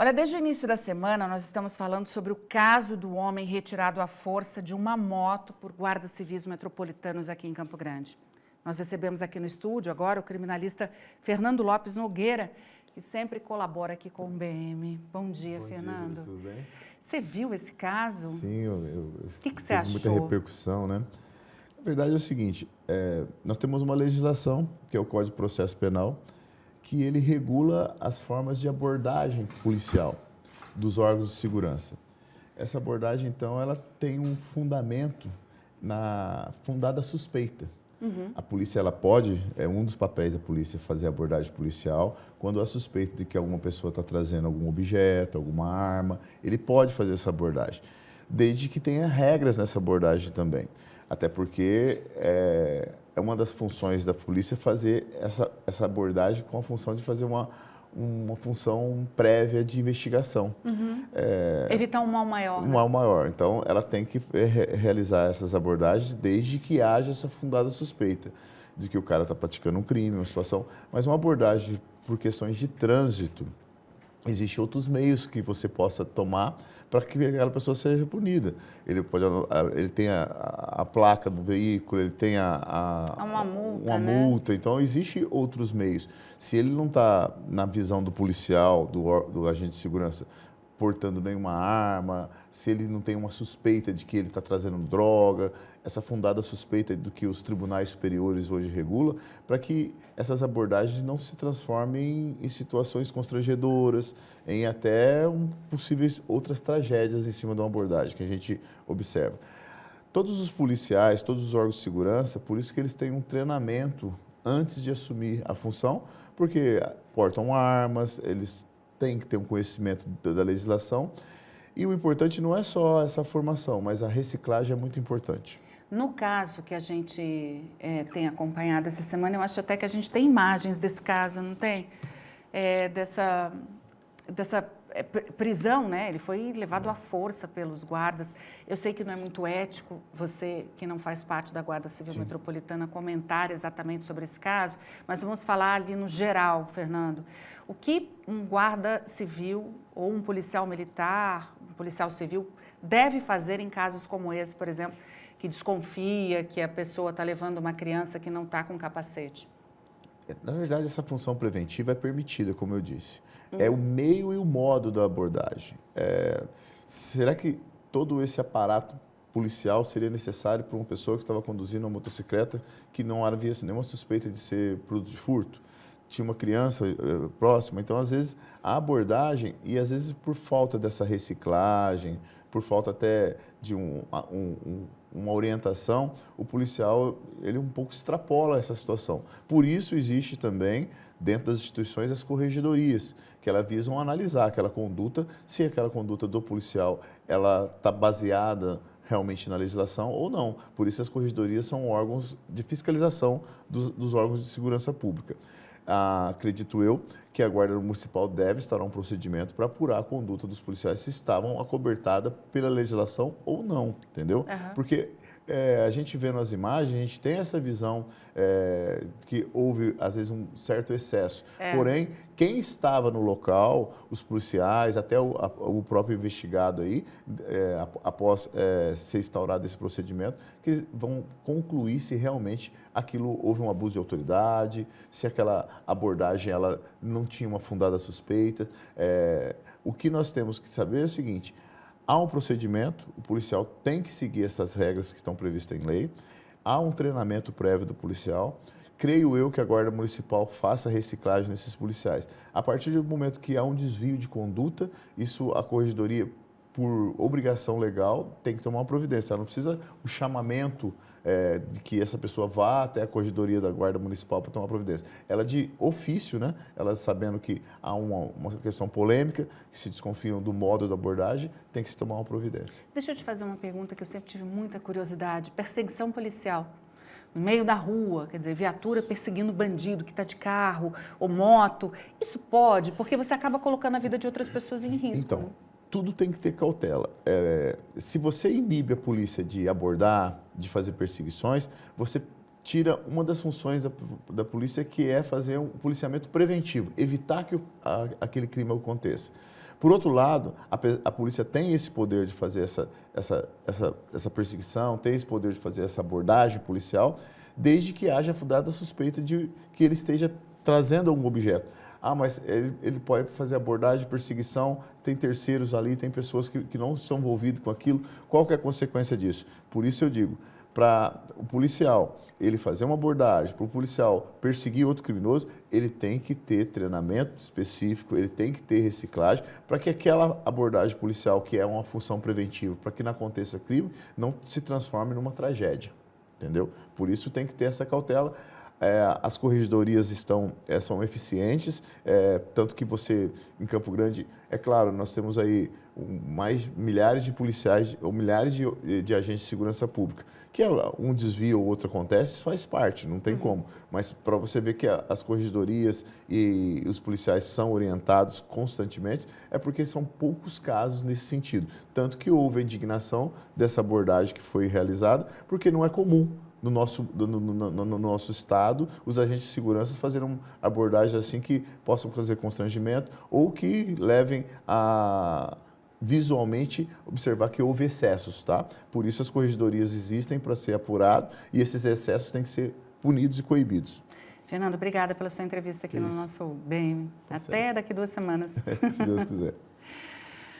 Olha, desde o início da semana, nós estamos falando sobre o caso do homem retirado à força de uma moto por guardas civis metropolitanos aqui em Campo Grande. Nós recebemos aqui no estúdio agora o criminalista Fernando Lopes Nogueira, que sempre colabora aqui com o BM. Bom dia, Fernando. Dia, tudo bem? Você viu esse caso? Sim, O que você teve achou? muita repercussão, né? A verdade é o seguinte, nós temos uma legislação, que é o Código de Processo Penal, que ele regula as formas de abordagem policial dos órgãos de segurança. Essa abordagem, então, ela tem um fundamento na fundada suspeita. A polícia, ela pode, é um dos papéis da polícia, fazer abordagem policial, quando há suspeita de que alguma pessoa está trazendo algum objeto, alguma arma, ele pode fazer essa abordagem, desde que tenha regras nessa abordagem também. Até porque é uma das funções da polícia fazer essa abordagem com a função de fazer uma função prévia de investigação. Evitar um mal maior. Um mal maior. Então, ela tem que realizar essas abordagens desde que haja essa fundada suspeita de que o cara está praticando um crime, uma situação. Mas uma abordagem por questões de trânsito, existem outros meios que você possa tomar para que aquela pessoa seja punida. Ele tem a placa do veículo, ele tem uma multa, uma multa. Então, existem outros meios. Se ele não está na visão do policial, do agente de segurança, portando nenhuma arma, se ele não tem uma suspeita de que ele está trazendo droga, essa fundada suspeita do que os tribunais superiores hoje regulam, para que essas abordagens não se transformem em situações constrangedoras, em até possíveis outras tragédias em cima de uma abordagem que a gente observa. Todos os policiais, todos os órgãos de segurança, por isso que eles têm um treinamento antes de assumir a função, porque portam armas, eles têm que ter um conhecimento da legislação. E o importante não é só essa formação, mas a reciclagem é muito importante. No caso que a gente tem acompanhado essa semana, eu acho até que a gente tem imagens desse caso, não tem? Dessa prisão, né? Ele foi levado à força pelos guardas. Eu sei que não é muito ético você, que não faz parte da Guarda Civil Metropolitana, comentar exatamente sobre esse caso, mas vamos falar ali no geral, Fernando. O que um guarda civil ou um policial militar, um policial civil, deve fazer em casos como esse, por exemplo, que desconfia que a pessoa está levando uma criança que não está com capacete? Na verdade, essa função preventiva é permitida, como eu disse. É o meio e o modo da abordagem. Será que todo esse aparato policial seria necessário para uma pessoa que estava conduzindo uma motocicleta que não havia nenhuma suspeita de ser produto de furto? Tinha uma criança próxima, então, às vezes, a abordagem, e às vezes por falta dessa reciclagem, por falta até de uma orientação, o policial, ele um pouco extrapola essa situação. Por isso, existe também, dentro das instituições, as corregedorias, que elas visam analisar aquela conduta, se aquela conduta do policial, ela está baseada realmente na legislação ou não. Por isso, as corregedorias são órgãos de fiscalização dos órgãos de segurança pública. Acredito eu que a Guarda Municipal deve instaurar um procedimento para apurar a conduta dos policiais se estavam acobertada pela legislação ou não, entendeu? Porque a gente vê nas imagens, a gente tem essa visão que houve, às vezes, um certo excesso. Porém, quem estava no local, os policiais, até o próprio investigado aí, após ser instaurado esse procedimento, que vão concluir se realmente houve um abuso de autoridade, se aquela abordagem ela não tinha uma fundada suspeita. O que nós temos que saber é o seguinte: há um procedimento, o policial tem que seguir essas regras que estão previstas em lei, há um treinamento prévio do policial. Creio eu que a Guarda Municipal faça reciclagem nesses policiais. A partir do momento que há um desvio de conduta, isso a corregedoria, por obrigação legal, tem que tomar uma providência. Ela não precisa o chamamento de que essa pessoa vá até a corregedoria da Guarda Municipal para tomar providência. Ela de ofício, né? Ela sabendo que há uma questão polêmica, que se desconfiam do modo da abordagem, tem que se tomar uma providência. Deixa eu te fazer uma pergunta que eu sempre tive muita curiosidade. Perseguição policial. No meio da rua, quer dizer, viatura perseguindo bandido que está de carro ou moto. Isso pode, porque você acaba colocando a vida de outras pessoas em risco. Então, né? tudo tem que ter cautela. Se você inibe a polícia de abordar, de fazer perseguições, você tira uma das funções da polícia, que é fazer um policiamento preventivo, evitar que aquele crime aconteça. Por outro lado, a polícia tem esse poder de fazer essa perseguição, tem esse poder de fazer essa abordagem policial, desde que haja fundada suspeita de que ele esteja trazendo algum objeto. Ah, mas ele pode fazer abordagem, perseguição, tem terceiros ali, tem pessoas que não estão envolvidas com aquilo. Qual que é a consequência disso? Por isso eu digo, para o policial ele fazer uma abordagem, para o policial perseguir outro criminoso, ele tem que ter treinamento específico, ele tem que ter reciclagem, para que aquela abordagem policial, que é uma função preventiva, para que não aconteça crime, não se transforme numa tragédia, entendeu? Por isso tem que ter essa cautela. As corregedorias são eficientes, tanto que você, em Campo Grande, é claro, nós temos aí milhares de policiais ou milhares de agentes de segurança pública, que um desvio ou outro acontece, isso faz parte, não tem como. Mas para você ver que as corregedorias e os policiais são orientados constantemente, é porque são poucos casos nesse sentido. Tanto que houve a indignação dessa abordagem que foi realizada, porque não é comum. No nosso estado, os agentes de segurança fazerem abordagens assim que possam fazer constrangimento ou que levem a visualmente observar que houve excessos, tá? Por isso as corregedorias existem para ser apurado e esses excessos têm que ser punidos e coibidos. Fernando, obrigada pela sua entrevista aqui no nosso BEM. Até daqui 2 semanas. Se Deus quiser.